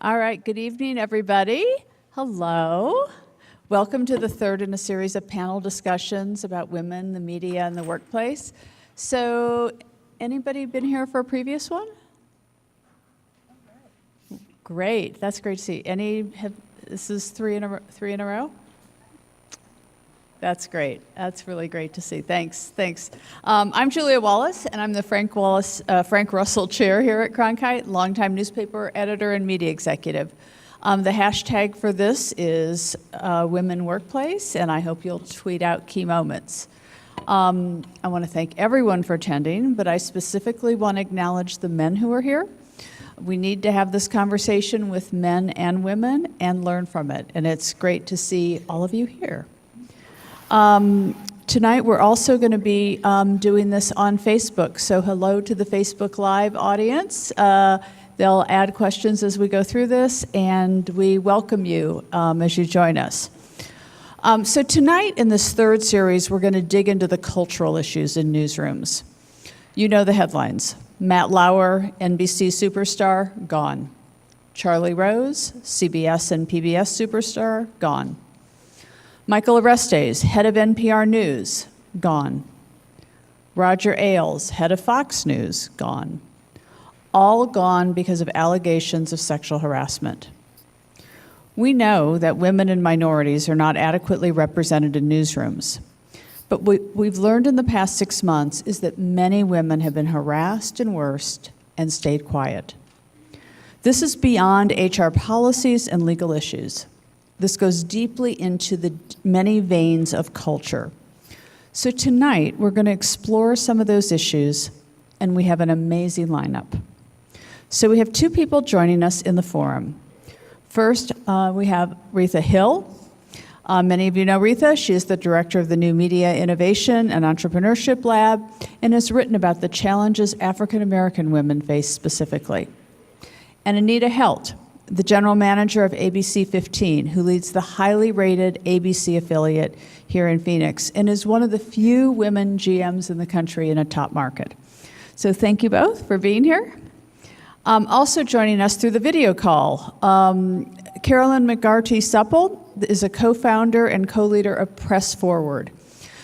All right, good evening, everybody. Hello. Welcome to the third in a series of panel discussions about women, the media, and the workplace. So, anybody been here for a previous one? Great, that's great to see. This is three in a row? That's great. That's really great to see. Thanks. I'm Julia Wallace, and I'm the Frank Russell Chair here at Cronkite, longtime newspaper editor and media executive. The hashtag for this is Women Workplace, and I hope you'll tweet out key moments. I want to thank everyone for attending, but I specifically want to acknowledge the men who are here. We need to have this conversation with men and women and learn from it, and it's great to see all of you here. Tonight we're also going to be doing this on Facebook, so hello to the Facebook Live audience. They'll add questions as we go through this, and we welcome you as you join us. So tonight in this third series, we're going to dig into the cultural issues in newsrooms. You know the headlines. Matt Lauer, NBC superstar, gone. Charlie Rose, CBS and PBS superstar, gone. Michael Orestes, head of NPR News, gone. Roger Ailes, head of Fox News, gone. All gone because of allegations of sexual harassment. We know that women and minorities are not adequately represented in newsrooms. But what we've learned in the past 6 months is that many women have been harassed and worse and stayed quiet. This is beyond HR policies and legal issues. This goes deeply into the many veins of culture. So tonight, we're going to explore some of those issues, and we have an amazing lineup. So we have two people joining us in the forum. First, we have Retha Hill. Many of you know Reetha. She is the director of the New Media Innovation and Entrepreneurship Lab and has written about the challenges African American women face specifically. And Anita Helt, the general manager of ABC 15, who leads the highly rated ABC affiliate here in Phoenix and is one of the few women GMs in the country in a top market. So thank you both for being here. Also joining us through the video call, Carolyn Mccurdy is a co-founder and co-leader of Press Forward.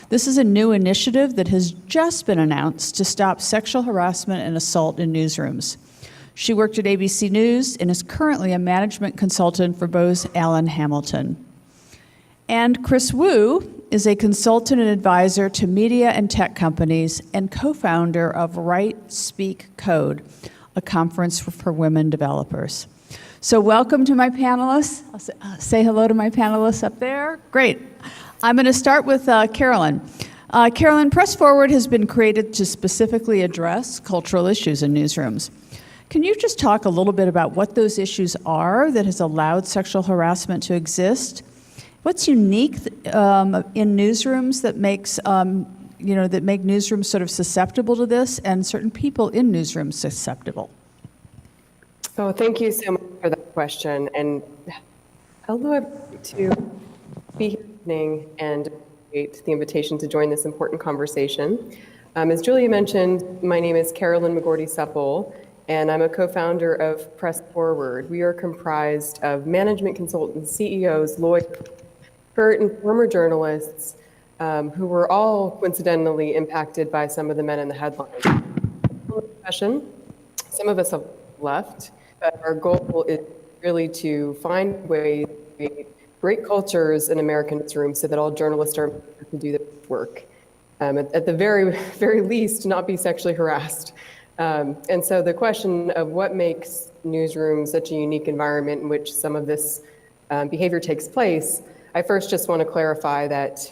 This is a new initiative that has just been announced to stop sexual harassment and assault in newsrooms. She worked at ABC News and is currently a management consultant for Bose Allen Hamilton. And Chrys is a consultant and advisor to media and tech companies and co-founder of Write, Speak, Code, a conference for women developers. So welcome to my panelists. I'll say hello to my panelists up there. Great. I'm going to start with Carolyn. Carolyn, Press Forward has been created to specifically address cultural issues in newsrooms. Can you just talk a little bit about what those issues are that has allowed sexual harassment to exist? What's unique in newsrooms that makes that make newsrooms sort of susceptible to this, and certain people in newsrooms susceptible? So thank you so much for that question, and hello to be here evening and appreciate the invitation to join this important conversation. As Julia mentioned, my name is Carolyn Mccurdy, and I'm a co-founder of Press Forward. We are comprised of management consultants, CEOs, lawyers, current and former journalists who were all coincidentally impacted by some of the men in the headlines. Some of us have left, but our goal is really to find ways to create great cultures in American newsrooms so that all journalists are able to do their work. At the very least, not be sexually harassed. And so the question of what makes newsrooms such a unique environment in which some of this behavior takes place, I first just want to clarify that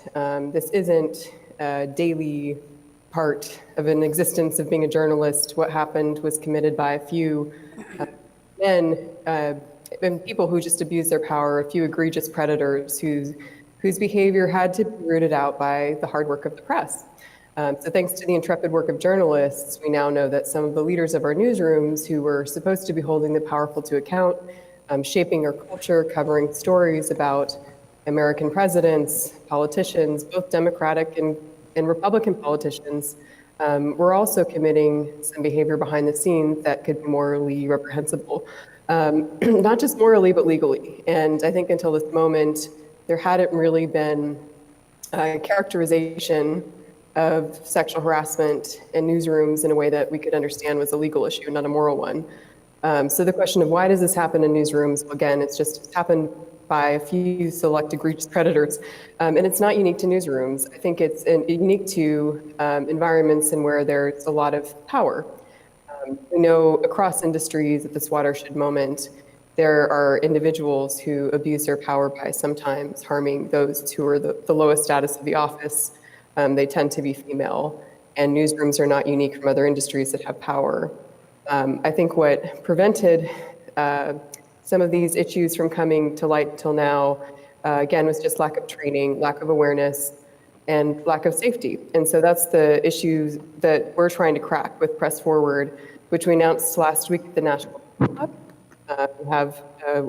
this isn't a daily part of an existence of being a journalist. What happened was committed by a few men and people who just abused their power, a few egregious predators whose behavior had to be rooted out by the hard work of the press. So thanks to the intrepid work of journalists, we now know that some of the leaders of our newsrooms who were supposed to be holding the powerful to account, shaping our culture, covering stories about American presidents, politicians, both Democratic and Republican politicians, were also committing some behavior behind the scenes that could be morally reprehensible. not just morally, but legally. And I think until this moment, there hadn't really been a characterization of sexual harassment in newsrooms in a way that we could understand was a legal issue, not a moral one. So the question of why does this happen in newsrooms? Well, again, it's happened by a few select egregious predators, and it's not unique to newsrooms. I think it's unique to environments in where there's a lot of power. We know across industries at this watershed moment, there are individuals who abuse their power by sometimes harming those who are the lowest status of the office. They tend to be female, and newsrooms are not unique from other industries that have power. I think what prevented some of these issues from coming to light till now, again, was just lack of training, lack of awareness, and lack of safety. And so that's the issues that we're trying to crack with Press Forward, which we announced last week at the National Club. We have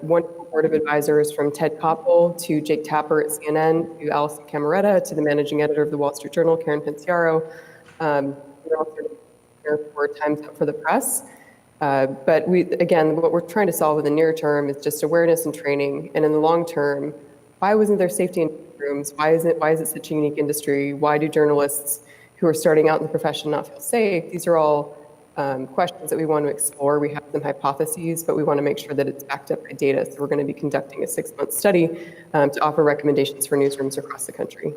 one board of advisors from Ted Koppel to Jake Tapper at CNN to Alison Cameretta to the managing editor of the Wall Street Journal, Karen Pensiero. We're also here for Times Up for the Press. But again, what we're trying to solve in the near term is just awareness and training. And in the long term, why wasn't there safety in rooms? Why is it such a unique industry? Why do journalists who are starting out in the profession not feel safe? These are all questions that we want to explore. We have some hypotheses, but we want to make sure that it's backed up by data. So we're going to be conducting a 6-month study to offer recommendations for newsrooms across the country.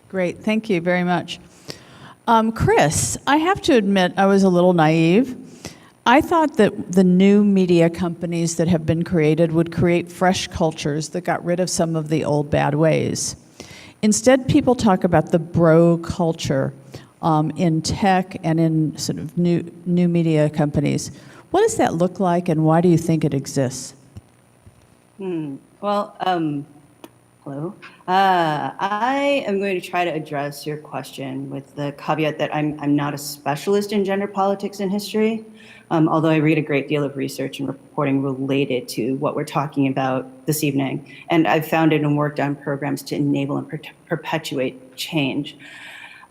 Great, thank you very much. Chrys, I have to admit I was a little naive. I thought that the new media companies that have been created would create fresh cultures that got rid of some of the old bad ways. Instead, people talk about the bro culture in tech and in sort of new media companies. What does that look like, and why do you think it exists? Well, hello. I am going to try to address your question with the caveat that I'm not a specialist in gender politics and history, although I read a great deal of research and reporting related to what we're talking about this evening. And I've founded and worked on programs to enable and perpetuate change.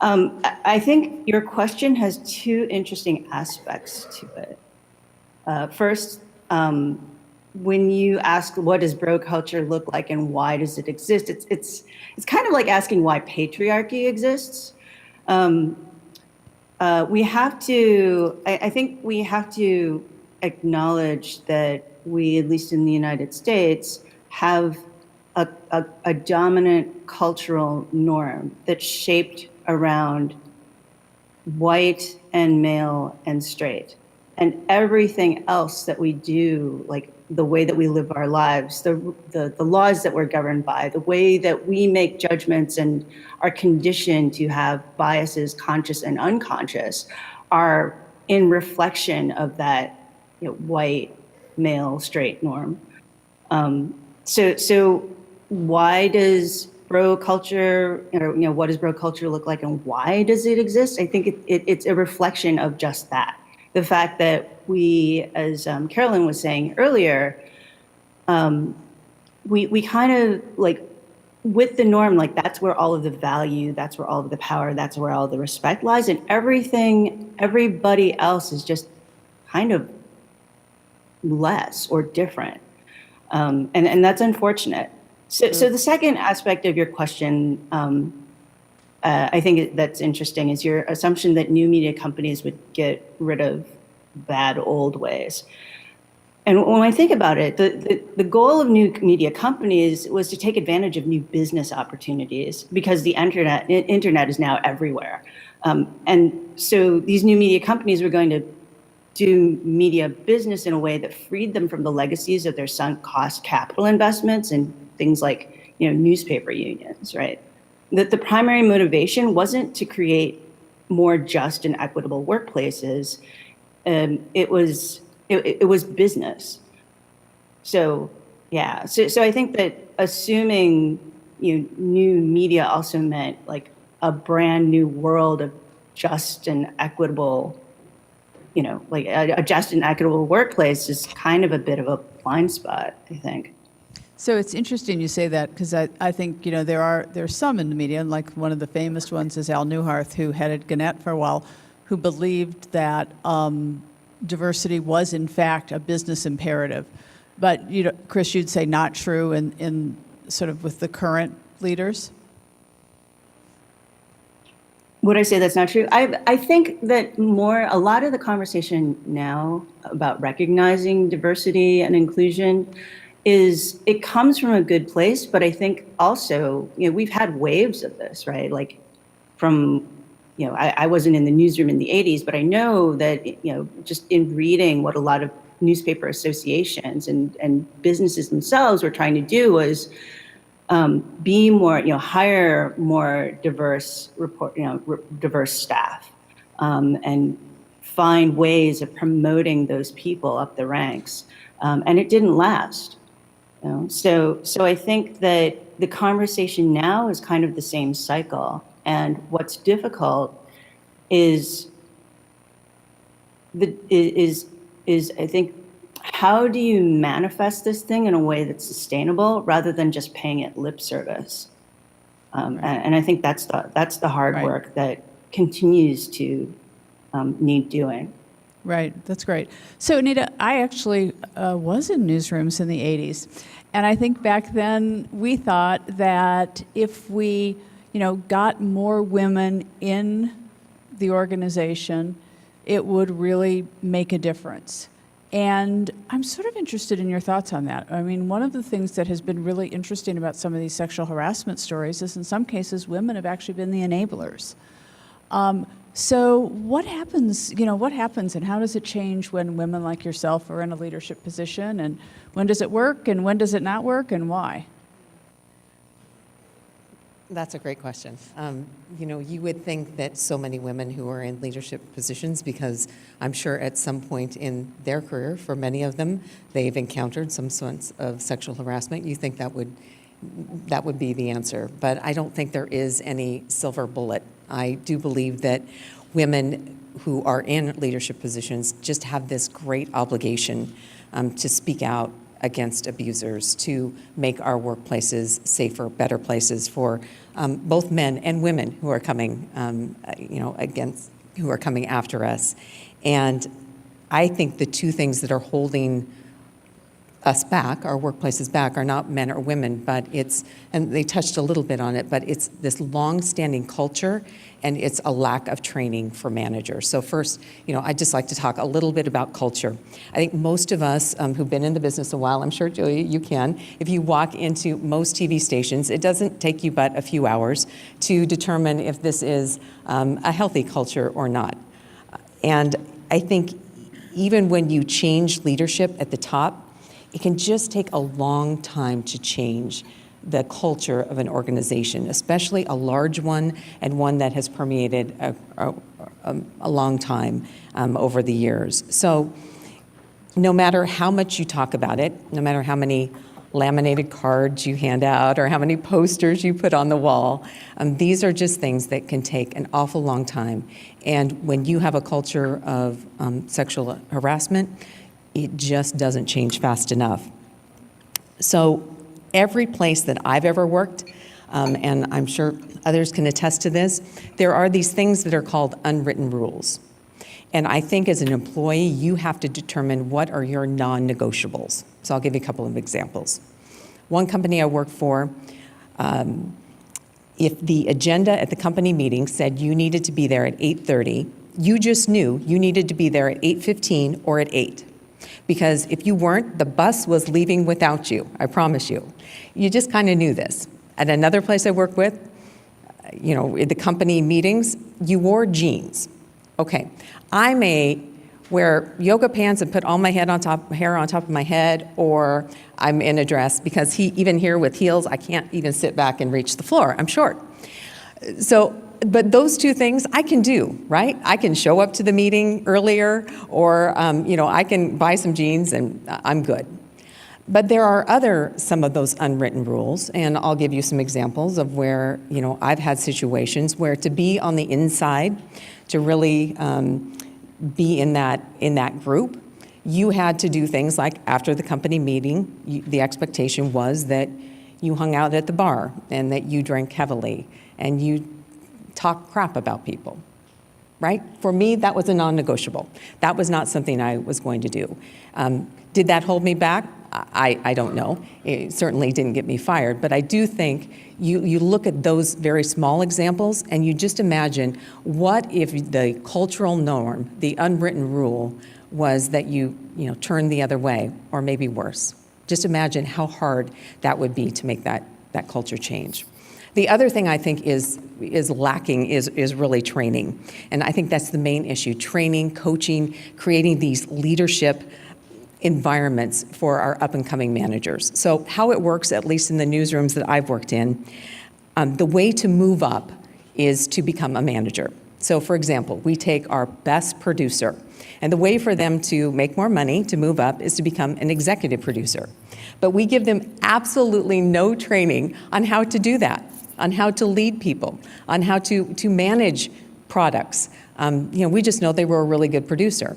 I think your question has two interesting aspects to it. First, when you ask what does bro culture look like and why does it exist, it's kind of like asking why patriarchy exists. We have to, I think we have to acknowledge that we, at least in the United States, have a dominant cultural norm that's shaped around white and male and straight. And everything else that we do, like the way that we live our lives, the laws that we're governed by, the way that we make judgments and are conditioned to have biases, conscious and unconscious, are in reflection of that, white, male, straight norm. So why does bro culture, what does bro culture look like and why does it exist? I think it's a reflection of just that. The fact that we, as Carolyn was saying earlier, we kind of like, with the norm, like that's where all of the value, that's where all of the power, that's where all the respect lies, and everybody else is just kind of less or different. And that's unfortunate. So the second aspect of your question, I think that's interesting, is your assumption that new media companies would get rid of bad old ways. And when I think about it, the goal of new media companies was to take advantage of new business opportunities because the internet is now everywhere. And so these new media companies were going to do media business in a way that freed them from the legacies of their sunk cost capital investments and things like, newspaper unions, right? That the primary motivation wasn't to create more just and equitable workplaces. It was business. So yeah. So I think that assuming new media also meant like a brand new world of just and equitable, like a just and equitable workplace is kind of a bit of a blind spot, I think. So it's interesting you say that, because I think there's some in the media, and like one of the famous ones is Al Newharth, who headed Gannett for a while, who believed that diversity was in fact a business imperative. But, you know, Chrys, you'd say not true in sort of with the current leaders? Would I say that's not true? I think that a lot of the conversation now about recognizing diversity and inclusion it comes from a good place, but I think also, you know, we've had waves of this, right? Like from, you know, I wasn't in the newsroom in the 80s, but I know that, you know, just in reading what a lot of newspaper associations and businesses themselves were trying to do was be more, you know, hire more diverse diverse staff, and find ways of promoting those people up the ranks. And it didn't last. You know? So I think that the conversation now is kind of the same cycle. And what's difficult is I think, how do you manifest this thing in a way that's sustainable rather than just paying it lip service? And I think that's the hard work that continues to need doing. Right, that's great. So Anita, I actually was in newsrooms in the 80s. And I think back then we thought that if we, you know, got more women in the organization, it would really make a difference. And I'm sort of interested in your thoughts on that. I mean, one of the things that has been really interesting about some of these sexual harassment stories is in some cases women have actually been the enablers. So what happens, you know, what happens and how does it change when women like yourself are in a leadership position, and when does it work and when does it not work and why? That's a great question. You know, you would think that so many women who are in leadership positions, because I'm sure at some point in their career, for many of them, they've encountered some sorts of sexual harassment. You think that would be the answer. But I don't think there is any silver bullet. I do believe that women who are in leadership positions just have this great obligation to speak out against abusers, to make our workplaces safer, better places for both men and women who are coming, who are coming after us. And I think the two things that are holding us back, our workplaces back, are not men or women, but and they touched a little bit on it, but it's this long-standing culture and it's a lack of training for managers. So first, you know, I'd just like to talk a little bit about culture. I think most of us who've been in the business a while, I'm sure, Julia, you can, if you walk into most TV stations, it doesn't take you but a few hours to determine if this is a healthy culture or not. And I think even when you change leadership at the top, it can just take a long time to change the culture of an organization, especially a large one and one that has permeated a long time over the years. So no matter how much you talk about it, no matter how many laminated cards you hand out or how many posters you put on the wall, these are just things that can take an awful long time. And when you have a culture of sexual harassment, it just doesn't change fast enough. So every place that I've ever worked, and I'm sure others can attest to this, there are these things that are called unwritten rules. And I think as an employee, you have to determine what are your non-negotiables. So I'll give you a couple of examples. One company I worked for, if the agenda at the company meeting said you needed to be there at 8:30, you just knew you needed to be there at 8:15 or at 8. Because if you weren't, the bus was leaving without you, I promise you. You just kind of knew this. At another place I worked with, you know, at the company meetings, you wore jeans. Okay, I may wear yoga pants and put all my hair on top of my head, or I'm in a dress, because even here with heels, I can't even sit back and reach the floor, I'm short. So, but those two things I can do, right? I can show up to the meeting earlier, or you know, I can buy some jeans and I'm good. But there are some of those unwritten rules, and I'll give you some examples of where, you know, I've had situations where to be on the inside, to really be in that group, you had to do things like after the company meeting, the expectation was that you hung out at the bar and that you drank heavily and you talk crap about people. right? For me, that was a non-negotiable. That was not something I was going to do. Did that hold me back? I don't know. It certainly didn't get me fired, but I do think you look at those very small examples and you just imagine, what if the cultural norm, the unwritten rule, was that you turn the other way, or maybe worse. Just imagine how hard that would be to make that culture change. The other thing I think is lacking is really training. And I think that's the main issue: training, coaching, creating these leadership environments for our up-and-coming managers. So how it works, at least in the newsrooms that I've worked in, the way to move up is to become a manager. So for example, we take our best producer, and the way for them to make more money, to move up, is to become an executive producer. But we give them absolutely no training on how to do that, on how to lead people, on how to manage products. We just know they were a really good producer.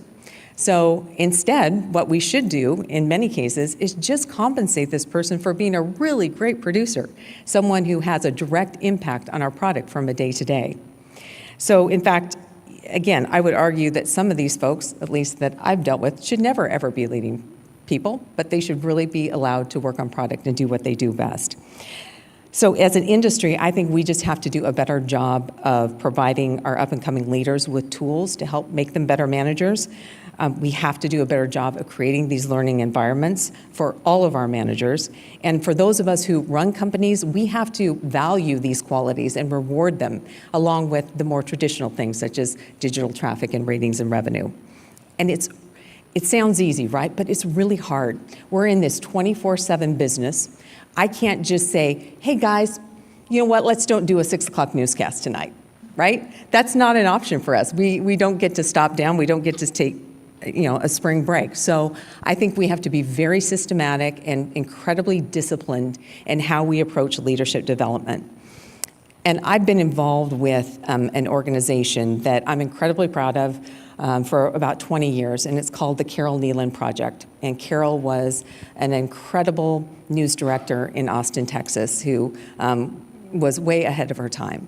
So instead, what we should do in many cases is just compensate this person for being a really great producer, someone who has a direct impact on our product from a day to day. So in fact, again, I would argue that some of these folks, at least that I've dealt with, should never ever be leading people, but they should really be allowed to work on product and do what they do best. So as an industry, I think we just have to do a better job of providing our up-and-coming leaders with tools to help make them better managers. We have to do a better job of creating these learning environments for all of our managers. And for those of us who run companies, we have to value these qualities and reward them, along with the more traditional things such as digital traffic and ratings and revenue. And it sounds easy, right? But it's really hard. We're in this 24/7 business. I can't just say, hey guys, you know what, let's don't do a 6 o'clock newscast tonight, right? That's not an option for us. We don't get to stop down. We don't get to take a spring break. So I think we have to be very systematic and incredibly disciplined in how we approach leadership development. And I've been involved with an organization that I'm incredibly proud of for about 20 years, and it's called the Carol Nealon Project. And Carol was an incredible news director in Austin, Texas, who was way ahead of her time.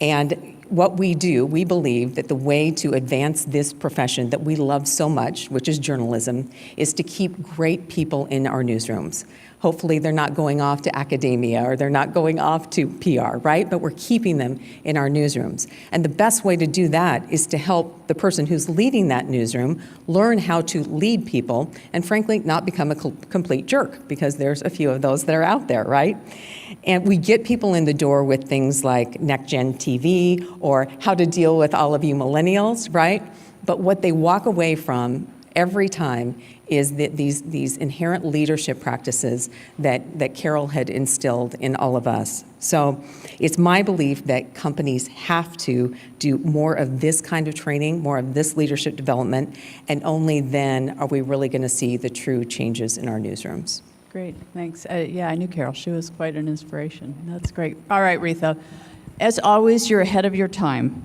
And what we do, we believe that the way to advance this profession that we love so much, which is journalism, is to keep great people in our newsrooms. Hopefully they're not going off to academia or they're not going off to PR, right? But we're keeping them in our newsrooms. And the best way to do that is to help the person who's leading that newsroom learn how to lead people and, frankly, not become a complete jerk, because there's a few of those that are out there, right? And we get people in the door with things like NextGen TV or how to deal with all of you millennials, right? But what they walk away from every time is that these inherent leadership practices that Carol had instilled in all of us. So it's my belief that companies have to do more of this kind of training, more of this leadership development, and only then are we really going to see the true changes in our newsrooms. Great, thanks. Yeah, I knew Carol. She was quite an inspiration. That's great. All right, Reetha. As always, you're ahead of your time.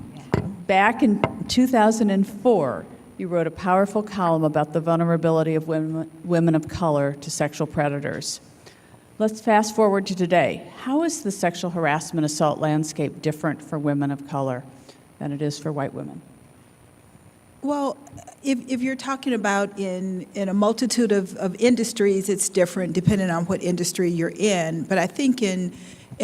Back in 2004, you wrote a powerful column about the vulnerability of women of color to sexual predators. Let's fast forward to today. How is the sexual harassment assault landscape different for women of color than it is for white women? Well, if you're talking about in a multitude of industries, it's different depending on what industry you're in. But I think in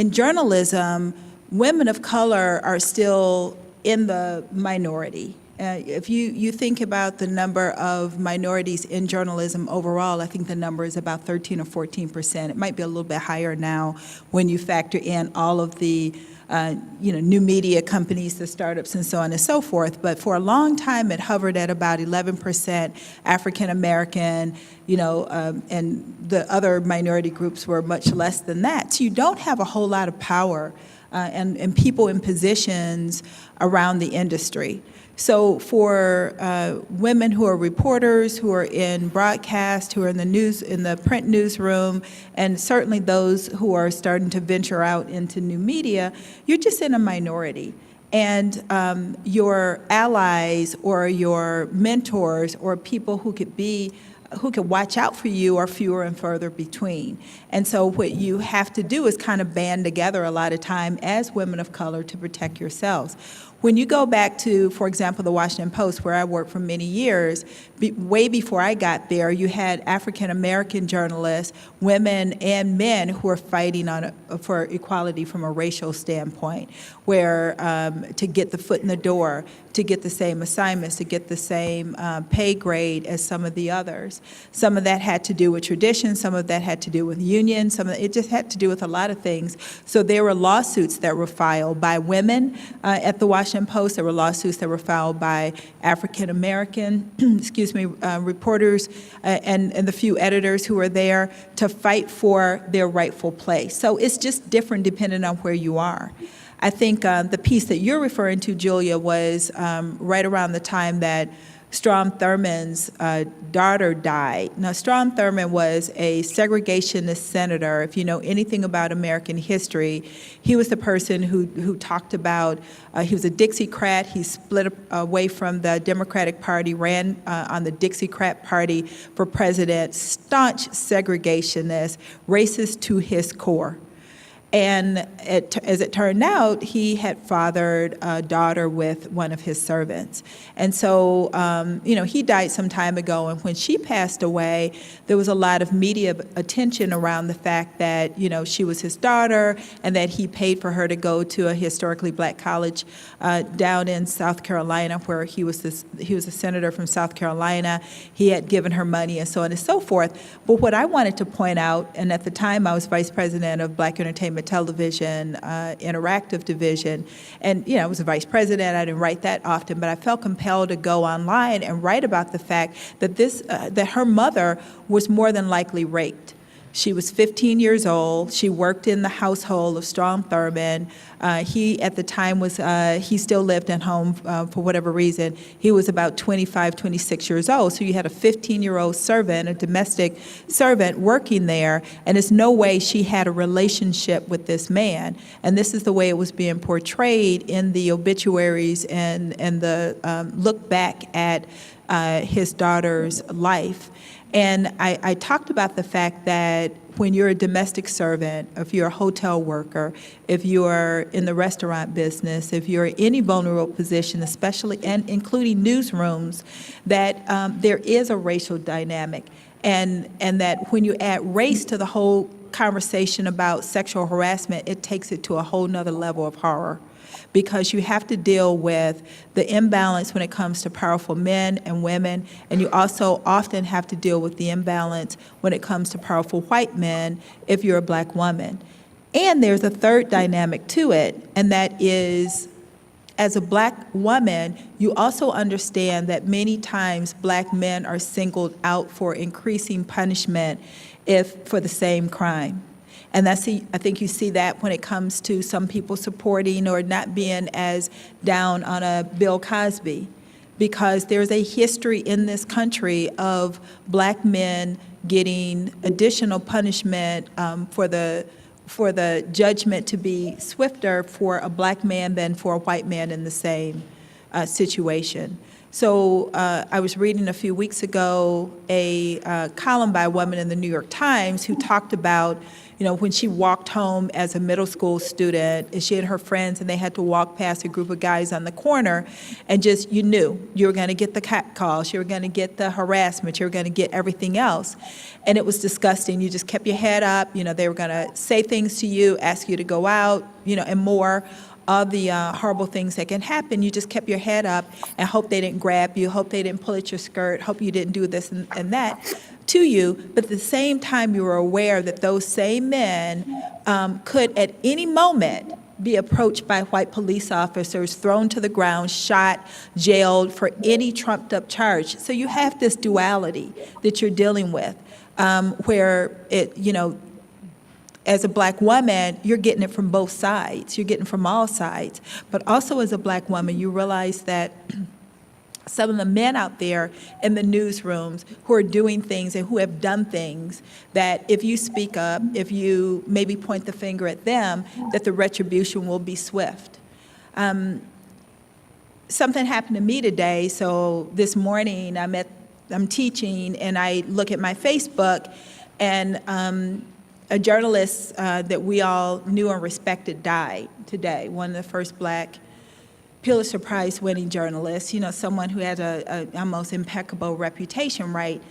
journalism, women of color are still in the minority. If you think about the number of minorities in journalism overall, I think the number is about 13 or 14%. It might be a little bit higher now when you factor in all of the new media companies, the startups, and so on and so forth. But for a long time, it hovered at about 11% African American, and the other minority groups were much less than that. So you don't have a whole lot of power and people in positions around the industry. So for women who are reporters, who are in broadcast, who are in the print newsroom, and certainly those who are starting to venture out into new media, you're just in a minority. And your allies or your mentors or people who could watch out for you are fewer and further between. And so what you have to do is kind of band together a lot of time as women of color to protect yourselves. When you go back to, for example, the Washington Post, where I worked for many years, way before I got there, you had African-American journalists, women and men who were fighting for equality from a racial standpoint, where to get the foot in the door, to get the same assignments, to get the same pay grade as some of the others. Some of that had to do with tradition, some of that had to do with unions, it just had to do with a lot of things. So there were lawsuits that were filed by women at the Washington Post. There were lawsuits that were filed by African American, reporters and the few editors who were there to fight for their rightful place. So it's just different depending on where you are. I think the piece that you're referring to, Julia, was right around the time that Strom Thurmond's daughter died. Now, Strom Thurmond was a segregationist senator. If you know anything about American history, he was the person who talked about, he was a Dixiecrat. He split away from the Democratic Party, ran on the Dixiecrat Party for president, staunch segregationist, racist to his core. And as it turned out, he had fathered a daughter with one of his servants. And so, he died some time ago. And when she passed away, there was a lot of media attention around the fact that, she was his daughter and that he paid for her to go to a historically black college down in South Carolina, where he was a senator from South Carolina. He had given her money and so on and so forth. But what I wanted to point out, and at the time I was vice president of Black Entertainment Television, Interactive Division, and I was a vice president. I didn't write that often, but I felt compelled to go online and write about the fact that that her mother was more than likely raped. She was 15 years old. She worked in the household of Strom Thurmond. He, at the time, he still lived at home for whatever reason. He was about 25, 26 years old. So you had a 15-year-old servant, a domestic servant, working there, and there's no way she had a relationship with this man. And this is the way it was being portrayed in the obituaries and the look back at his daughter's life. And I talked about the fact that when you're a domestic servant, if you're a hotel worker, if you're in the restaurant business, if you're in any vulnerable position, especially and including newsrooms, that there is a racial dynamic. And that when you add race to the whole conversation about sexual harassment, it takes it to a whole nother level of horror. Because you have to deal with the imbalance when it comes to powerful men and women, and you also often have to deal with the imbalance when it comes to powerful white men if you're a black woman. And there's a third dynamic to it, and that is, as a black woman, you also understand that many times black men are singled out for increasing punishment for the same crime. And I think you see that when it comes to some people supporting or not being as down on a Bill Cosby, because there's a history in this country of black men getting additional punishment for the judgment to be swifter for a black man than for a white man in the same situation. So I was reading a few weeks ago a column by a woman in the New York Times who talked about, when she walked home as a middle school student, and she and her friends, and they had to walk past a group of guys on the corner, and just, you knew you were going to get the catcalls, you were going to get the harassment, you were going to get everything else. And it was disgusting. You just kept your head up. They were going to say things to you, ask you to go out, and more. All the horrible things that can happen, you just kept your head up and hope they didn't grab you, hope they didn't pull at your skirt, hope you didn't do this and that to you. But at the same time, you were aware that those same men could at any moment be approached by white police officers, thrown to the ground, shot, jailed for any trumped up charge. So you have this duality that you're dealing with where it, as a black woman, you're getting it from both sides. You're getting from all sides. But also as a black woman, you realize that some of the men out there in the newsrooms who are doing things and who have done things that if you speak up, if you maybe point the finger at them, that the retribution will be swift. Something happened to me today. So this morning I'm teaching and I look at my Facebook and a journalist that we all knew and respected died today, one of the first black Pulitzer Prize winning journalist, someone who had a almost impeccable reputation, right?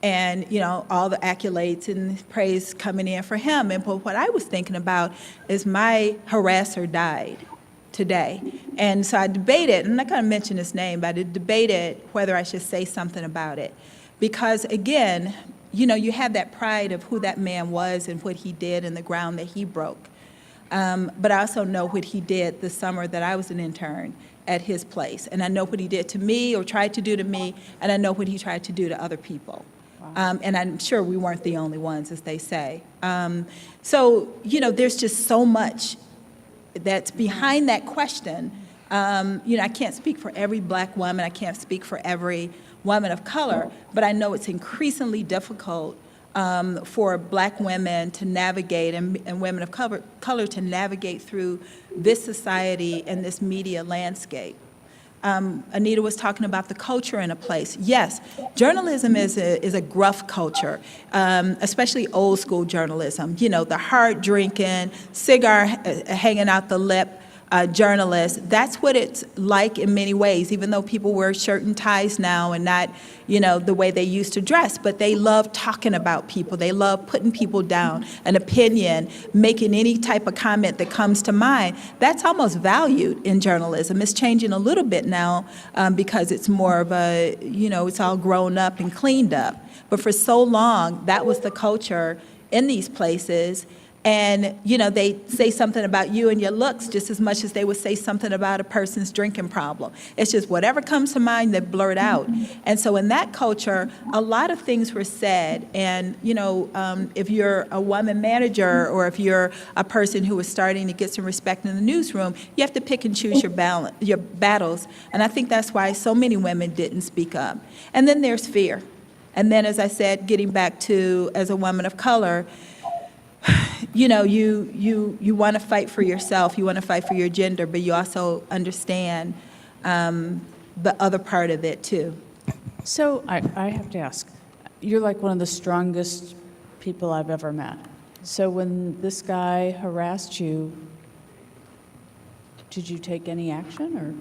And, all the accolades and praise coming in for him. And but what I was thinking about is my harasser died today. And so I debated, I'm not going to mention his name, but I debated whether I should say something about it. Because again, you have that pride of who that man was and what he did and the ground that he broke. But I also know what he did the summer that I was an intern at his place. And I know what he did to me or tried to do to me, and I know what he tried to do to other people. And I'm sure we weren't the only ones, as they say. So, there's just so much that's behind that question. I can't speak for every black woman. I can't speak for every woman of color, but I know it's increasingly difficult for black women to navigate and women of color to navigate through this society and this media landscape. Anita was talking about the culture in a place. Yes, journalism is a gruff culture, especially old school journalism. The hard drinking, cigar hanging out the lip journalist. That's what it's like in many ways, even though people wear shirt and ties now and not, the way they used to dress. But they love talking about people. They love putting people down, an opinion, making any type of comment that comes to mind. That's almost valued in journalism. It's changing a little bit now because it's more of a, it's all grown up and cleaned up. But for so long, that was the culture in these places. And, they say something about you and your looks just as much as they would say something about a person's drinking problem. It's just whatever comes to mind, they blurt out. And so in that culture, a lot of things were said. And, if you're a woman manager or if you're a person who is starting to get some respect in the newsroom, you have to pick and choose your battles. And I think that's why so many women didn't speak up. And then there's fear. And then, as I said, getting back to, as a woman of color, you want to fight for yourself, you want to fight for your gender, but you also understand the other part of it too. So I have to ask, you're like one of the strongest people I've ever met. So when this guy harassed you, did you take any action or?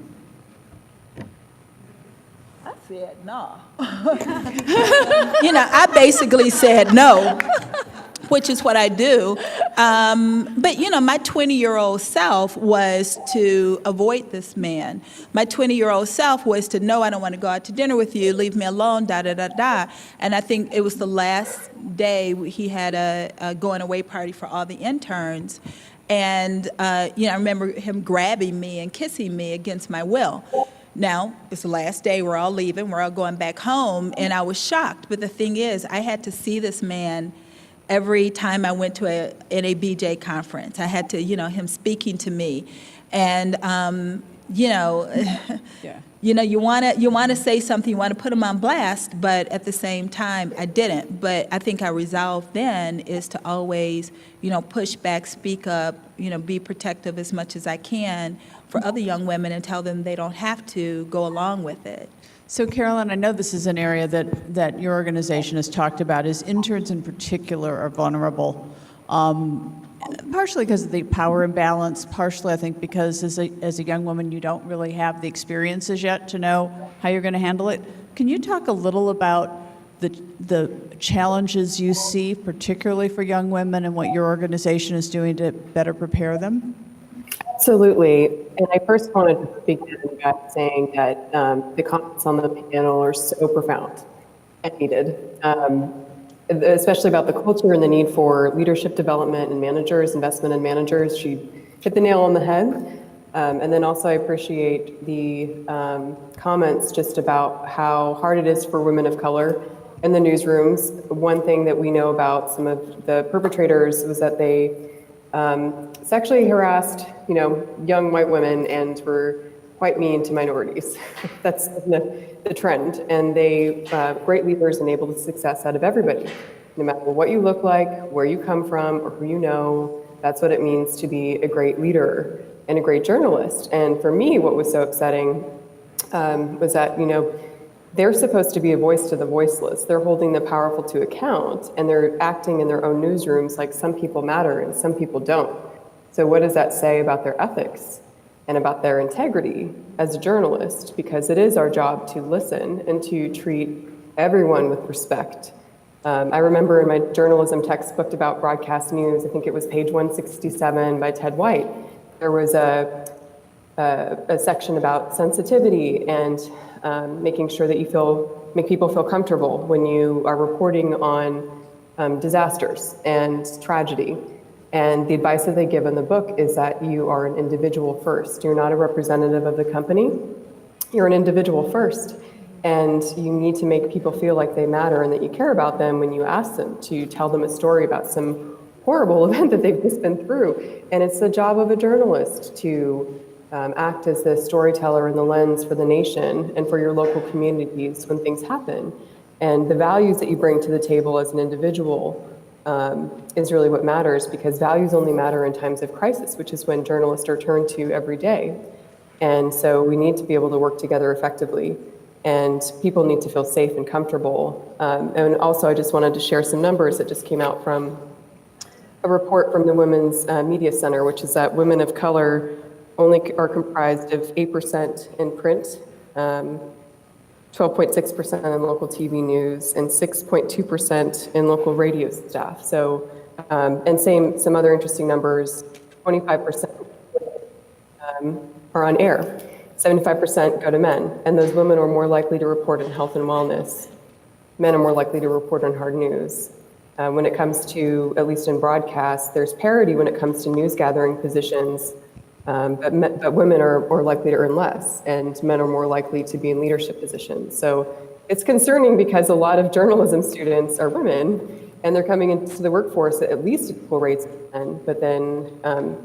I said no. I basically said no. Which is what I do. But, my 20-year-old self was to avoid this man. My 20-year-old self was to know I don't want to go out to dinner with you, leave me alone, da-da-da-da. And I think it was the last day he had a going-away party for all the interns. And, I remember him grabbing me and kissing me against my will. Now, it's the last day, we're all leaving, we're all going back home, and I was shocked. But the thing is, I had to see this man every time I went to a NABJ conference. I had to, him speaking to me. And, Yeah. you want to say something, you want to put him on blast, but at the same time, I didn't. But I think our resolve then is to always, push back, speak up, be protective as much as I can for other young women and tell them they don't have to go along with it. So Carolyn, I know this is an area that your organization has talked about, is interns in particular are vulnerable, partially because of the power imbalance, partially I think because as a young woman you don't really have the experiences yet to know how you're going to handle it. Can you talk a little about the challenges you see, particularly for young women, and what your organization is doing to better prepare them? Absolutely. And I first wanted to begin by saying that the comments on the panel are so profound and needed, especially about the culture and the need for leadership development and managers, investment in managers. She hit the nail on the head. And then also I appreciate the comments just about how hard it is for women of color in the newsrooms. One thing that we know about some of the perpetrators was that they sexually harassed, young white women and were quite mean to minorities. That's the trend. And they, great leaders enable the success out of everybody. No matter what you look like, where you come from, or who you know, that's what it means to be a great leader and a great journalist. And for me, what was so upsetting was that, they're supposed to be a voice to the voiceless. They're holding the powerful to account, and they're acting in their own newsrooms like some people matter and some people don't. So what does that say about their ethics? and about their integrity as a journalist, because it is our job to listen and to treat everyone with respect. I remember in my journalism textbook about broadcast news, I think it was page 167 by Ted White, there was a section about sensitivity and making sure that make people feel comfortable when you are reporting on disasters and tragedy. And the advice that they give in the book is that you are an individual first. You're not a representative of the company. You're an individual first. And you need to make people feel like they matter and that you care about them when you ask them to tell them a story about some horrible event that they've just been through. And it's the job of a journalist to act as the storyteller and the lens for the nation and for your local communities when things happen. And the values that you bring to the table as an individual is really what matters, because values only matter in times of crisis, which is when journalists are turned to every day. And so we need to be able to work together effectively, and people need to feel safe and comfortable. And also I just wanted to share some numbers that just came out from a report from the Women's Media Center, which is that women of color only are comprised of 8% in print, 12.6% in local TV news, and 6.2% in local radio staff. So, and some other interesting numbers, 25% are on air, 75% go to men, and those women are more likely to report on health and wellness. Men are more likely to report on hard news. When it comes to, at least in broadcast, there's parity when it comes to news gathering positions, but women are more likely to earn less, and men are more likely to be in leadership positions. So it's concerning because a lot of journalism students are women, and they're coming into the workforce at least equal rates as men, but then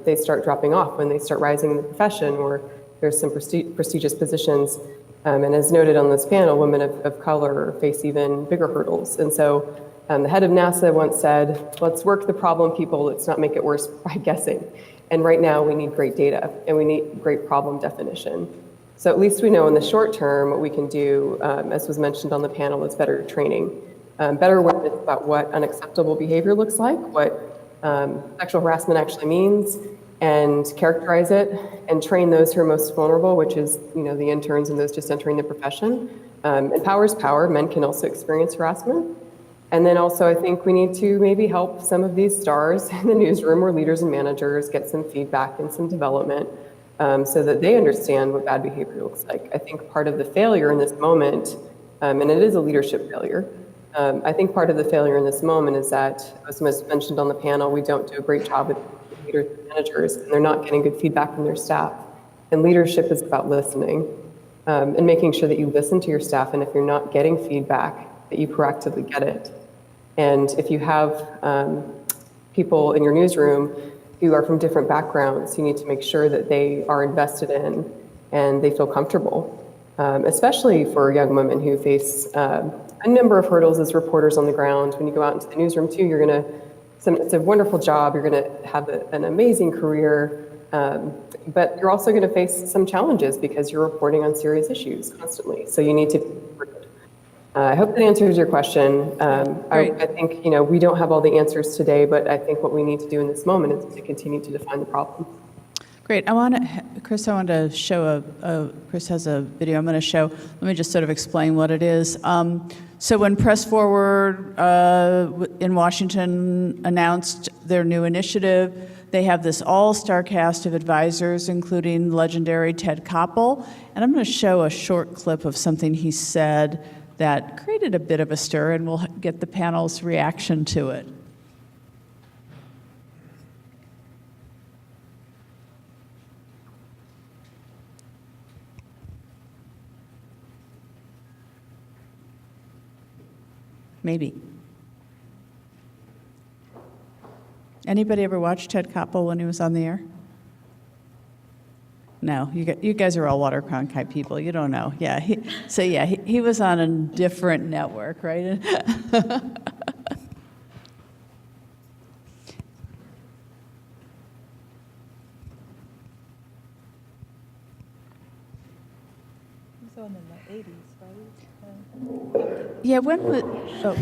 they start dropping off when they start rising in the profession, or there's some prestigious positions. And as noted on this panel, women of color face even bigger hurdles. And so the head of NASA once said, let's work the problem, people, let's not make it worse by guessing. And right now we need great data and we need great problem definition. So at least we know in the short term what we can do, as was mentioned on the panel, is better training. Better awareness about what unacceptable behavior looks like, what sexual harassment actually means, and characterize it, and train those who are most vulnerable, which is, the interns and those just entering the profession. Empower is power. Men can also experience harassment. And then also I think we need to maybe help some of these stars in the newsroom or leaders and managers get some feedback and some development so that they understand what bad behavior looks like. I think part of the failure in this moment, and it is a leadership failure, I think part of the failure in this moment is that, as was mentioned on the panel, we don't do a great job with leaders and managers, and they're not getting good feedback from their staff. And leadership is about listening and making sure that you listen to your staff, and if you're not getting feedback, that you proactively get it. And if you have people in your newsroom who are from different backgrounds, you need to make sure that they are invested in and they feel comfortable, especially for young women who face a number of hurdles as reporters on the ground. When you go out into the newsroom too, it's a wonderful job, you're gonna have an amazing career, but you're also gonna face some challenges because you're reporting on serious issues constantly. So you need to be prepared. I hope that answers your question. I think, we don't have all the answers today, but I think what we need to do in this moment is to continue to define the problem. Great. Chrys, I want to show Chrys has a video I'm going to show. Let me just sort of explain what it is. So when Press Forward in Washington announced their new initiative, they have this all-star cast of advisors, including legendary Ted Koppel. And I'm going to show a short clip of something he said that created a bit of a stir, and we'll get the panel's reaction to it. Maybe. Anybody ever watch Ted Koppel when he was on the air? No, you guys are all water Cronkite people. You don't know. Yeah. He was on a different network, right? He's on in the 80s, right? Yeah. When was? Oh.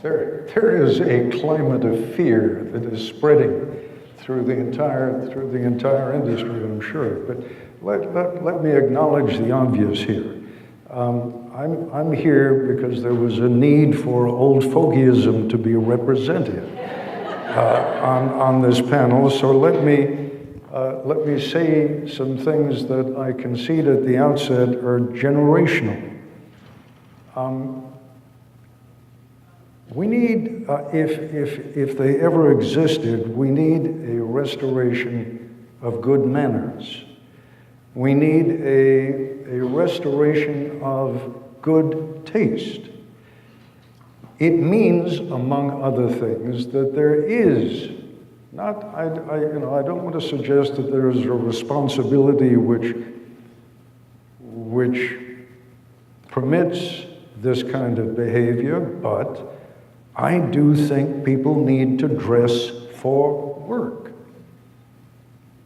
There is a climate of fear that is spreading through the entire industry, I'm sure. But let me acknowledge the obvious here. I'm here because there was a need for old fogeyism to be represented on this panel. So let me say some things that I concede at the outset are generational. We need, if they ever existed, we need a restoration of good manners. We need a restoration of good taste. It means, among other things, that there is not, I don't want to suggest that there is a responsibility which permits this kind of behavior, but I do think people need to dress for work.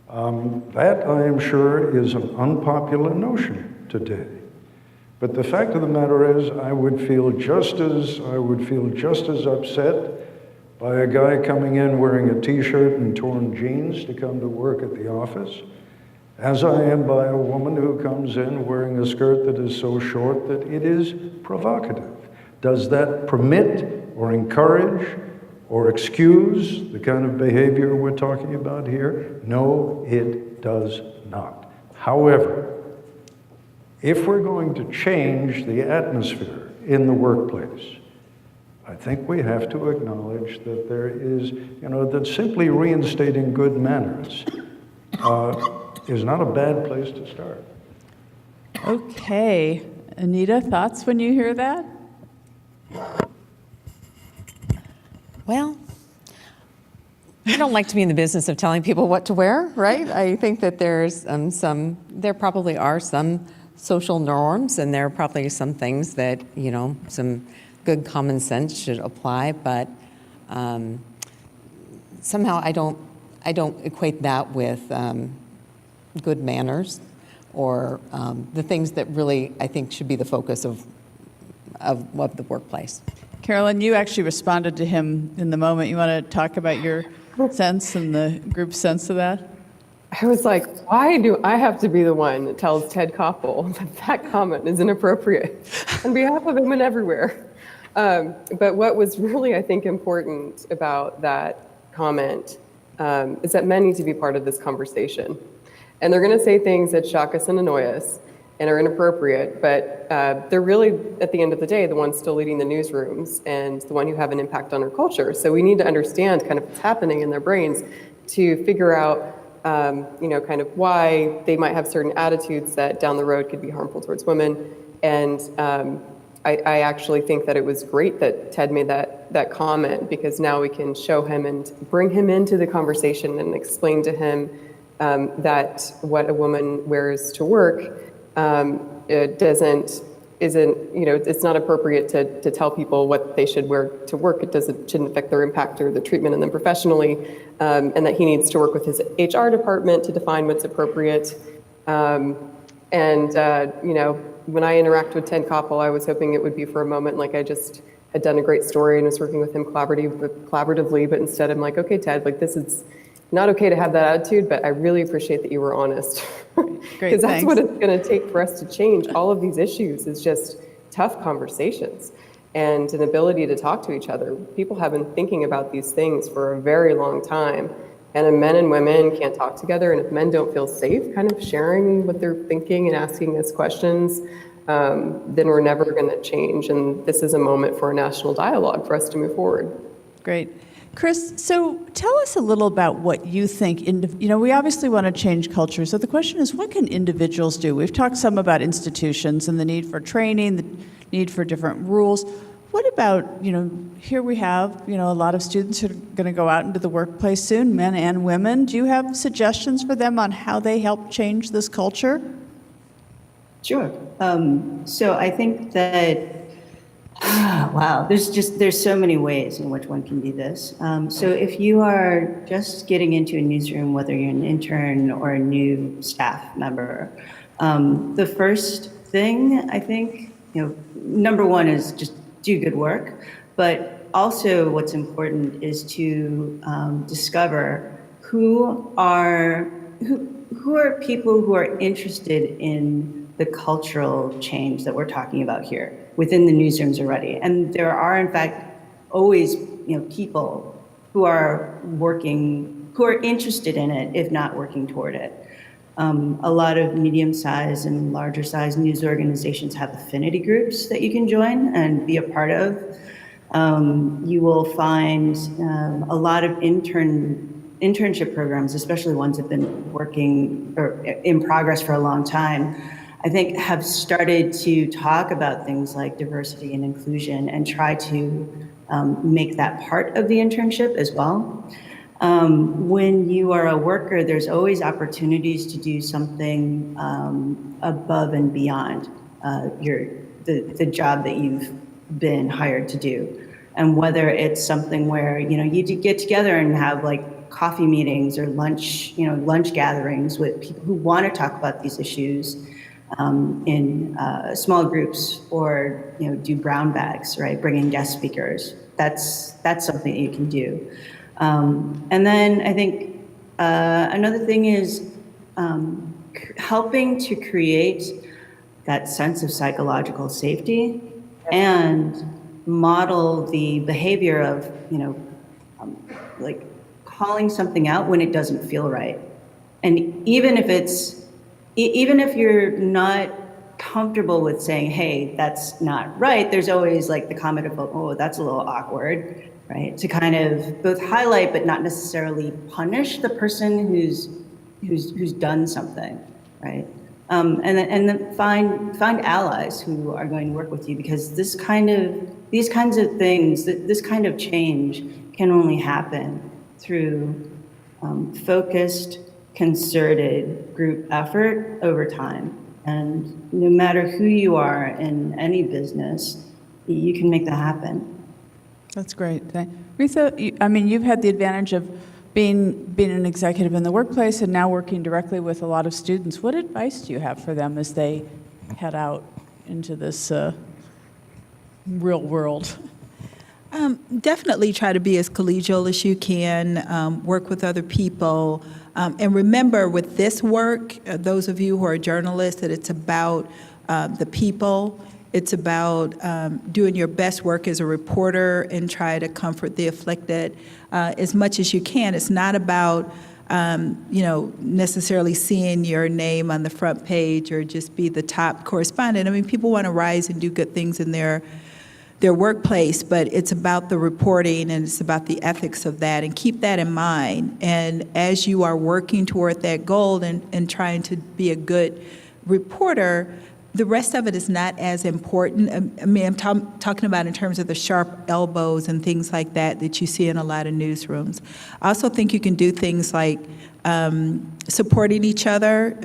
That, I am sure, is an unpopular notion today. But the fact of the matter is, I would feel just as upset by a guy coming in wearing a t-shirt and torn jeans to come to work at the office, as I am by a woman who comes in wearing a skirt that is so short that it is provocative. Does that permit or encourage or excuse the kind of behavior we're talking about here? No, it does not. However, if we're going to change the atmosphere in the workplace, I think we have to acknowledge that there is, that simply reinstating good manners is not a bad place to start. Okay. Anita, thoughts when you hear that? Well, I don't like to be in the business of telling people what to wear, right? I think that there probably are some social norms, and there are probably some things that, some good common sense should apply, but somehow I don't equate that with good manners or the things that really, I think, should be the focus of the workplace. Carolyn, you actually responded to him in the moment. You want to talk about your sense and the group's sense of that? I was like, why do I have to be the one that tells Ted Koppel that comment is inappropriate on behalf of women everywhere? But what was really, I think, important about that comment is that men need to be part of this conversation. And they're going to say things that shock us and annoy us and are inappropriate, but they're really, at the end of the day, the ones still leading the newsrooms and the one who have an impact on our culture. So we need to understand kind of what's happening in their brains to figure out kind of why they might have certain attitudes that down the road could be harmful towards women. And I actually think that it was great that Ted made that comment, because now we can show him and bring him into the conversation and explain to him that what a woman wears to work it's not appropriate to tell people what they should wear to work. It shouldn't affect their impact or the treatment in them professionally, and that he needs to work with his HR department to define what's appropriate. When I interact with Ted Koppel, I was hoping it would be for a moment like I just had done a great story and was working with him collaboratively, but instead I'm like, okay, Ted, like this is not okay to have that attitude, but I really appreciate that you were honest. Because that's what it's going to take for us to change all of these issues, is just tough conversations and an ability to talk to each other. People have been thinking about these things for a very long time, and if men and women can't talk together, and if men don't feel safe kind of sharing what they're thinking and asking us questions, then we're never going to change. And this is a moment for a national dialogue for us to move forward. Great. Chrys, so tell us a little about what you think, we obviously want to change culture, so the question is, what can individuals do? We've talked some about institutions and the need for training, the need for different rules. What about, here we have, a lot of students who are going to go out into the workplace soon, men and women. Do you have suggestions for them on how they help change this culture? Sure. So I think that wow, there's so many ways in which one can do this. So if you are just getting into a newsroom, whether you're an intern or a new staff member, the first thing I think, number one is just do good work, but also what's important is to discover who are people who are interested in the cultural change that we're talking about here within the newsrooms already. And there are, in fact, always, people who are interested in it, if not working toward it. A lot of medium-sized and larger-sized news organizations have affinity groups that you can join and be a part of. You will find a lot of internship programs, especially ones that have been working or in progress for a long time, I think have started to talk about things like diversity and inclusion and try to make that part of the internship as well. When you are a worker, there's always opportunities to do something above and beyond the job that you've been hired to do. And whether it's something where, you get together and have like coffee meetings or lunch gatherings with people who want to talk about these issues in small groups, or, do brown bags, right? Bring in guest speakers. That's something that you can do. And then I think another thing is helping to create that sense of psychological safety and model the behavior of, like calling something out when it doesn't feel right. And even if you're not comfortable with saying, hey, that's not right, there's always like the comment of, oh, that's a little awkward, right? To kind of both highlight but not necessarily punish the person who's done something, right? And then find allies who are going to work with you, because these kinds of things, this kind of change can only happen through focused, concerted group effort over time. And no matter who you are in any business, you can make that happen. That's great. Reetha, you've had the advantage of being an executive in the workplace and now working directly with a lot of students. What advice do you have for them as they head out into this real world? Definitely try to be as collegial as you can, work with other people. And remember, with this work, those of you who are journalists, that it's about the people. It's about doing your best work as a reporter and try to comfort the afflicted as much as you can. It's not about necessarily seeing your name on the front page or just be the top correspondent. People want to rise and do good things in their workplace, but it's about the reporting and it's about the ethics of that, and keep that in mind. And as you are working toward that goal and trying to be a good reporter, the rest of it is not as important. I'm talking about in terms of the sharp elbows and things like that you see in a lot of newsrooms. I also think you can do things like supporting each other.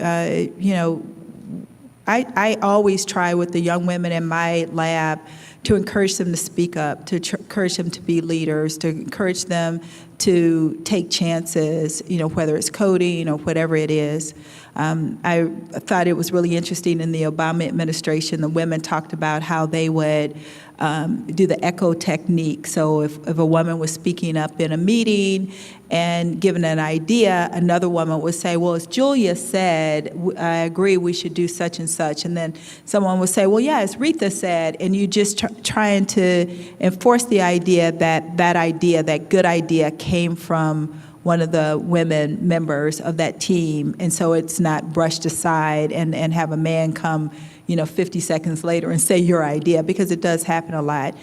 I always try with the young women in my lab to encourage them to speak up, to encourage them to be leaders, to encourage them to take chances, whether it's coding or whatever it is. I thought it was really interesting in the Obama administration, the women talked about how they would do the echo technique. So if a woman was speaking up in a meeting and given an idea, another woman would say, well, as Julia said, I agree we should do such and such. And then someone would say, well, yeah, as Reetha said, and you just trying to enforce the idea that good idea came from one of the women members of that team, and so it's not brushed aside and have a man come 50 seconds later and say your idea, because it does happen a lot.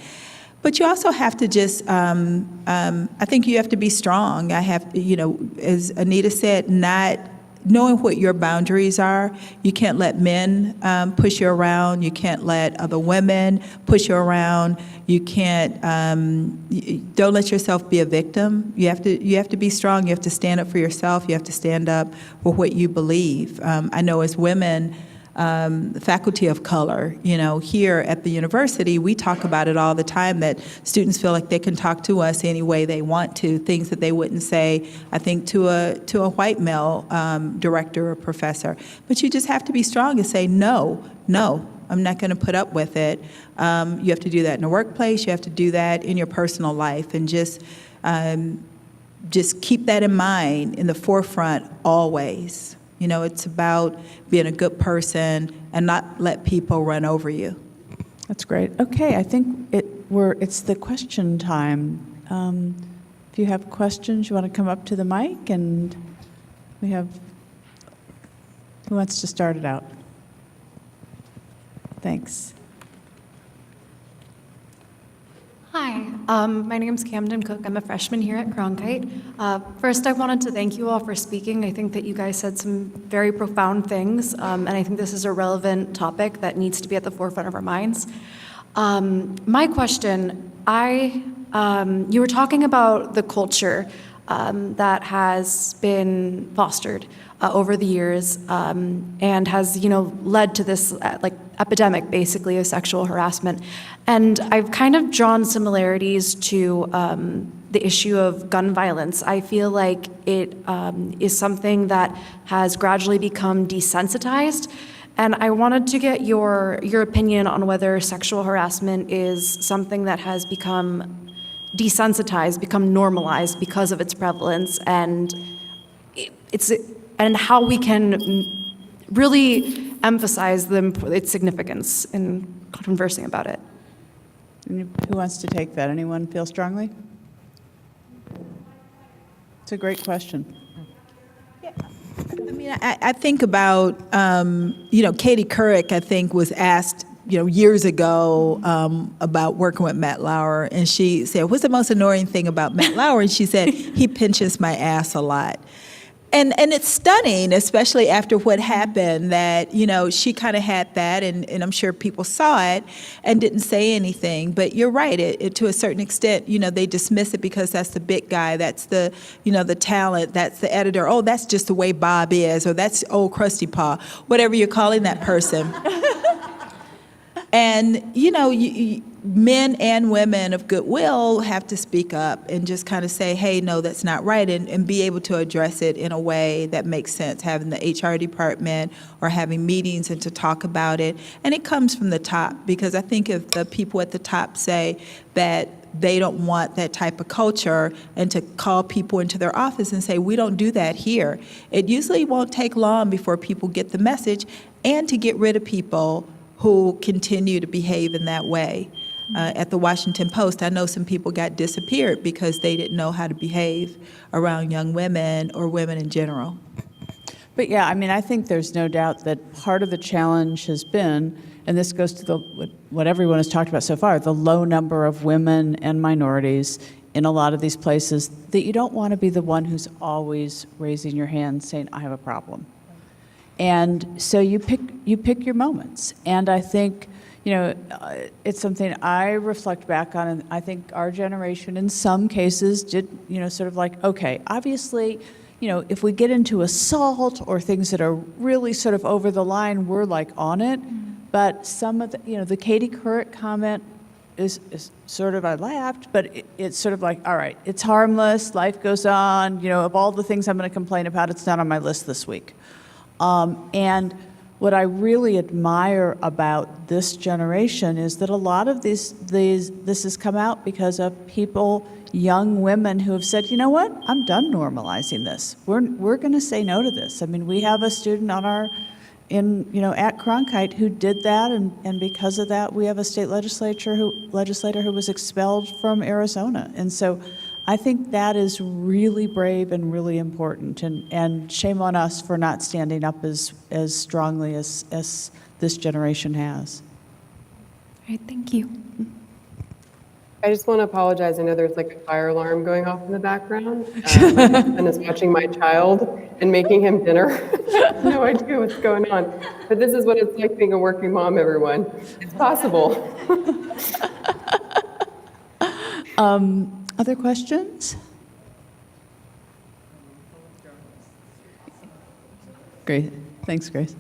But you also have to just, I think you have to be strong. As Anita said, not knowing what your boundaries are. You can't let men push you around. You can't let other women push you around. You can't, don't let yourself be a victim. You have to be strong. You have to stand up for yourself. You have to stand up for what you believe. I know as women, faculty of color, here at the university, we talk about it all the time, that students feel like they can talk to us any way they want to, things that they wouldn't say, I think, to a white male director or professor. But you just have to be strong and say, no, I'm not going to put up with it. You have to do that in the workplace. You have to do that in your personal life, and just just keep that in mind in the forefront always. You know, it's about being a good person and not let people run over you. That's great. Okay, I think it's the question time. If you have questions, you want to come up to the mic, and we have, who wants to start it out? Thanks. Hi, my name's Camden Cook. I'm a freshman here at Cronkite. First, I wanted to thank you all for speaking. I think that you guys said some very profound things, and I think this is a relevant topic that needs to be at the forefront of our minds. My question, you were talking about the culture that has been fostered over the years and has, led to this epidemic, basically, of sexual harassment. And I've kind of drawn similarities to the issue of gun violence. I feel like it is something that has gradually become desensitized. And I wanted to get your opinion on whether sexual harassment is something that has become desensitized, become normalized because of its prevalence, and how we can really emphasize its significance in conversing about it. Who wants to take that? Anyone feel strongly? It's a great question. I mean, I think about, Katie Couric, I think, was asked, years ago about working with Matt Lauer, and she said, "What's the most annoying thing about Matt Lauer?" And she said, "He pinches my ass a lot." And it's stunning, especially after what happened, that, she kind of had that, and I'm sure people saw it and didn't say anything. But you're right, it to a certain extent, they dismiss it because that's the big guy, that's the, the talent, that's the editor. Oh, that's just the way Bob is, or that's old Krusty Paw, whatever you're calling that person. And, men and women of goodwill have to speak up and just kind of say, hey, no, that's not right, and be able to address it in a way that makes sense, having the HR department or having meetings and to talk about it. And it comes from the top, because I think if the people at the top say that they don't want that type of culture, and to call people into their office and say, we don't do that here, it usually won't take long before people get the message, and to get rid of people who continue to behave in that way. At the Washington Post, I know some people got disappeared because they didn't know how to behave around young women or women in general. But yeah, I mean, I think there's no doubt that part of the challenge has been, and this goes to what everyone has talked about so far, the low number of women and minorities in a lot of these places, that you don't want to be the one who's always raising your hand saying, I have a problem. And so you pick your moments. And I think, it's something I reflect back on, and I think our generation in some cases did, sort of like, okay, obviously, if we get into assault or things that are really sort of over the line, we're like on it. But some of the, the Katie Couric comment is sort of, I laughed, but it's sort of like, all right, it's harmless, life goes on, of all the things I'm going to complain about, it's not on my list this week. And what I really admire about this generation is that a lot of this has come out because of people, young women, who have said, you know what, I'm done normalizing this. We're going to say no to this. I mean, we have a student at Cronkite who did that, and because of that, we have a state legislator who was expelled from Arizona. And so I think that is really brave and really important, and shame on us for not standing up as strongly as this generation has. All right, thank you. I just want to apologize. I know there's like a fire alarm going off in the background. My husband is watching my child and making him dinner. No idea what's going on. But this is what it's like being a working mom, everyone. It's possible. Other questions? Great. Thanks, Grace.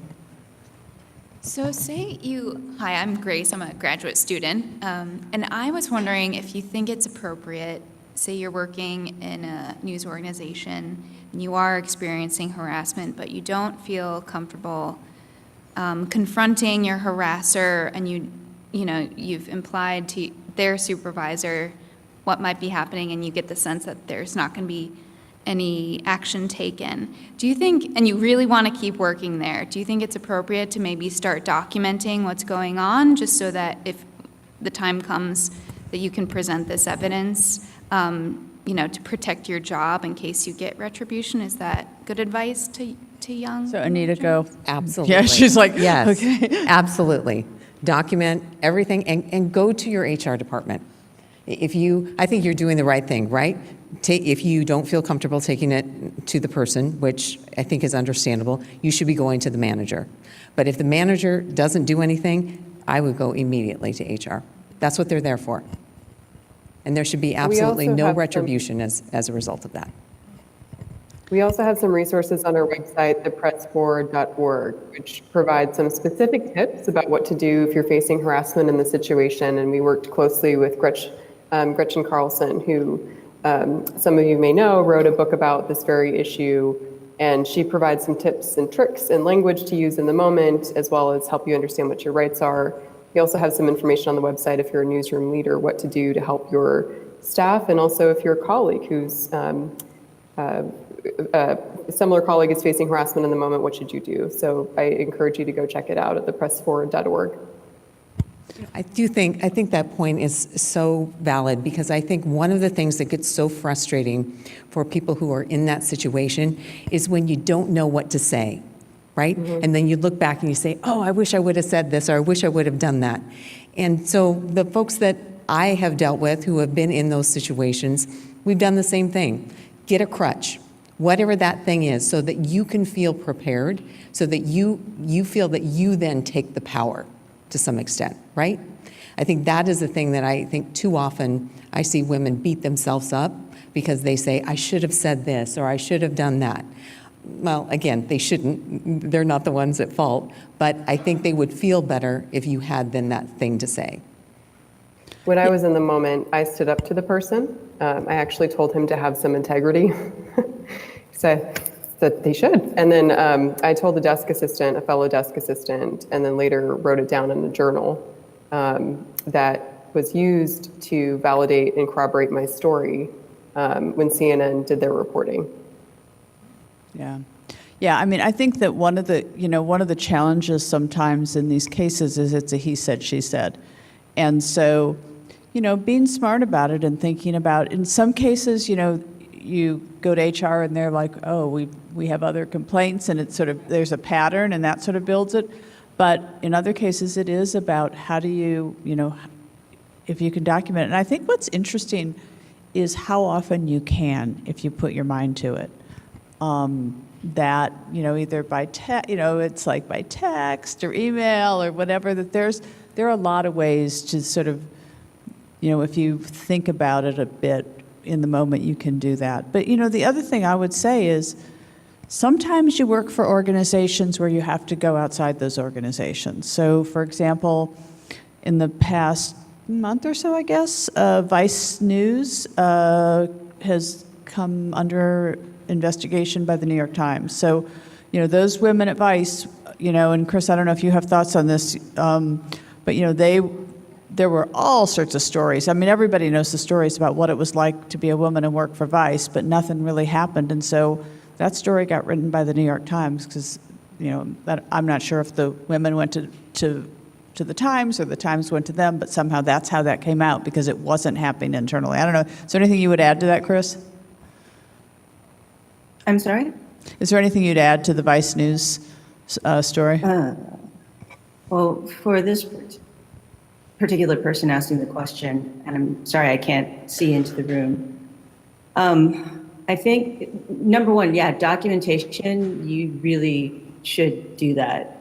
So hi, I'm Grace, I'm a graduate student, and I was wondering if you think it's appropriate, say you're working in a news organization and you are experiencing harassment, but you don't feel comfortable confronting your harasser, and you've implied to their supervisor what might be happening, and you get the sense that there's not going to be any action taken. Do you think, and you really want to keep working there, do you think it's appropriate to maybe start documenting what's going on, just so that if the time comes that you can present this evidence, to protect your job in case you get retribution? Is that good advice to young? So Anita, go. Absolutely. Yeah, she's like, yes, okay. absolutely. Document everything and go to your HR department. I think you're doing the right thing, right? If you don't feel comfortable taking it to the person, which I think is understandable, you should be going to the manager. But if the manager doesn't do anything, I would go immediately to HR. That's what they're there for. And there should be absolutely no retribution as a result of that. We also have some resources on our website, thepressforward.org, which provides some specific tips about what to do if you're facing harassment in the situation. And we worked closely with Gretchen Carlson, who some of you may know, wrote a book about this very issue. And she provides some tips and tricks and language to use in the moment, as well as help you understand what your rights are. We also have some information on the website if you're a newsroom leader, what to do to help your staff, and also if your colleague who's a similar colleague is facing harassment in the moment, what should you do? So I encourage you to go check it out at thepressforward.org. I think that point is so valid, because I think one of the things that gets so frustrating for people who are in that situation is when you don't know what to say, right? Mm-hmm. And then you look back and you say, oh, I wish I would have said this, or I wish I would have done that. And so the folks that I have dealt with who have been in those situations, we've done the same thing. Get a crutch, whatever that thing is, so that you can feel prepared, so that you feel that you then take the power to some extent, right? I think that is the thing that I think too often I see women beat themselves up because they say, I should have said this, or I should have done that. Well, again, they shouldn't. They're not the ones at fault. But I think they would feel better if you had then that thing to say. When I was in the moment, I stood up to the person. I actually told him to have some integrity. So that they should. And then I told a fellow desk assistant, and then later wrote it down in a journal that was used to validate and corroborate my story when CNN did their reporting. Yeah. Yeah, I mean, I think that one of the challenges sometimes in these cases is it's a he said, she said. And so, being smart about it and thinking about, in some cases, you go to HR and they're like, oh, we have other complaints, and it's sort of, there's a pattern and that sort of builds it. But in other cases, it is about how do you, if you can document it. And I think what's interesting is how often you can, if you put your mind to it. That, either by text, it's like by text or email or whatever, that there are a lot of ways to sort of, if you think about it a bit in the moment, you can do that. But, the other thing I would say is sometimes you work for organizations where you have to go outside those organizations. So, for example, in the past month or so, I guess, Vice News has come under investigation by the New York Times. So, those women at Vice, and Chrys, I don't know if you have thoughts on this, but, there were all sorts of stories. I mean, everybody knows the stories about what it was like to be a woman and work for Vice, but nothing really happened. And so that story got written by the New York Times because, I'm not sure if the women went to the Times or the Times went to them, but somehow that's how that came out because it wasn't happening internally. I don't know. Is there anything you would add to that, Chrys? I'm sorry? Is there anything you'd add to the Vice News story? Well, for this particular person asking the question, and I'm sorry I can't see into the room, I think, number one, documentation, you really should do that.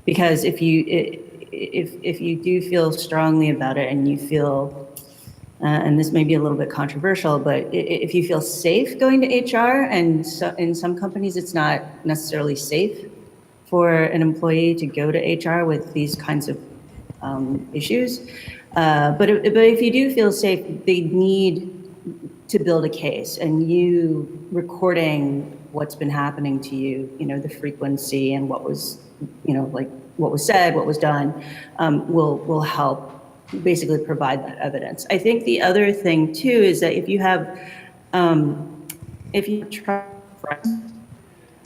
Because if you do feel strongly about it and you feel, and this may be a little bit controversial, but if you feel safe going to HR, and so in some companies it's not necessarily safe for an employee to go to HR with these kinds of issues, but if you do feel safe, they need to build a case, and you recording what's been happening to you, the frequency and what was, what was said, what was done, will help basically provide that evidence. I think the other thing too is that if you have if you try friends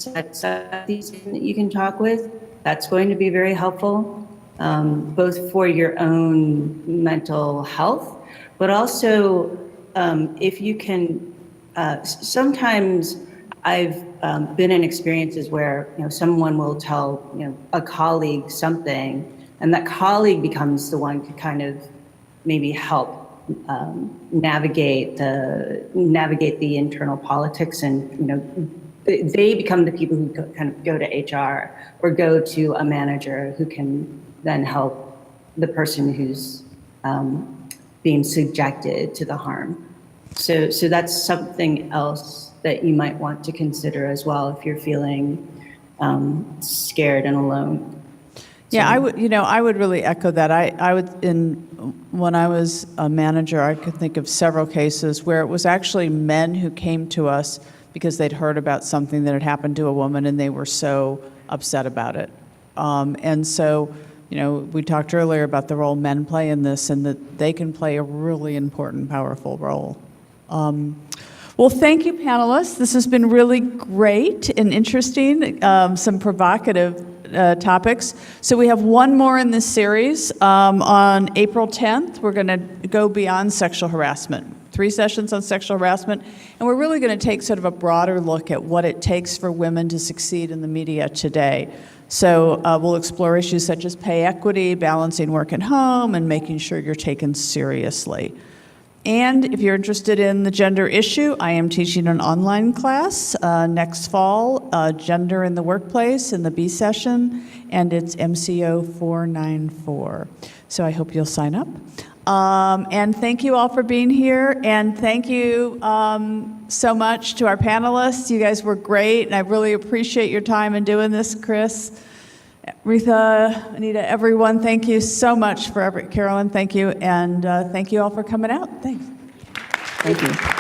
that you can talk with, that's going to be very helpful, both for your own mental health, but also if you can, sometimes I've been in experiences where, someone will tell, a colleague something, and that colleague becomes the one to kind of maybe help navigate the internal politics, and they become the people who kind of go to HR or go to a manager who can then help the person who's being subjected to the harm. So that's something else that you might want to consider as well if you're feeling scared and alone. Yeah, I would really echo that. When I was a manager, I could think of several cases where it was actually men who came to us because they'd heard about something that had happened to a woman and they were so upset about it. And so, we talked earlier about the role men play in this, and that they can play a really important, powerful role. Well, thank you, panelists. This has been really great and interesting, some provocative topics. So we have one more in this series. On April 10th, we're going to go beyond sexual harassment. 3 sessions on sexual harassment, and we're really going to take sort of a broader look at what it takes for women to succeed in the media today. So we'll explore issues such as pay equity, balancing work and home, and making sure you're taken seriously. And if you're interested in the gender issue, I am teaching an online class next fall, Gender in the Workplace, in the B session, and it's MCO 494. So I hope you'll sign up. And thank you all for being here, and thank you so much to our panelists. You guys were great, and I really appreciate your time in doing this, Chrys, Reetha, Anita, everyone. Thank you so much for Carolyn. Thank you, and thank you all for coming out. Thanks. Thank you.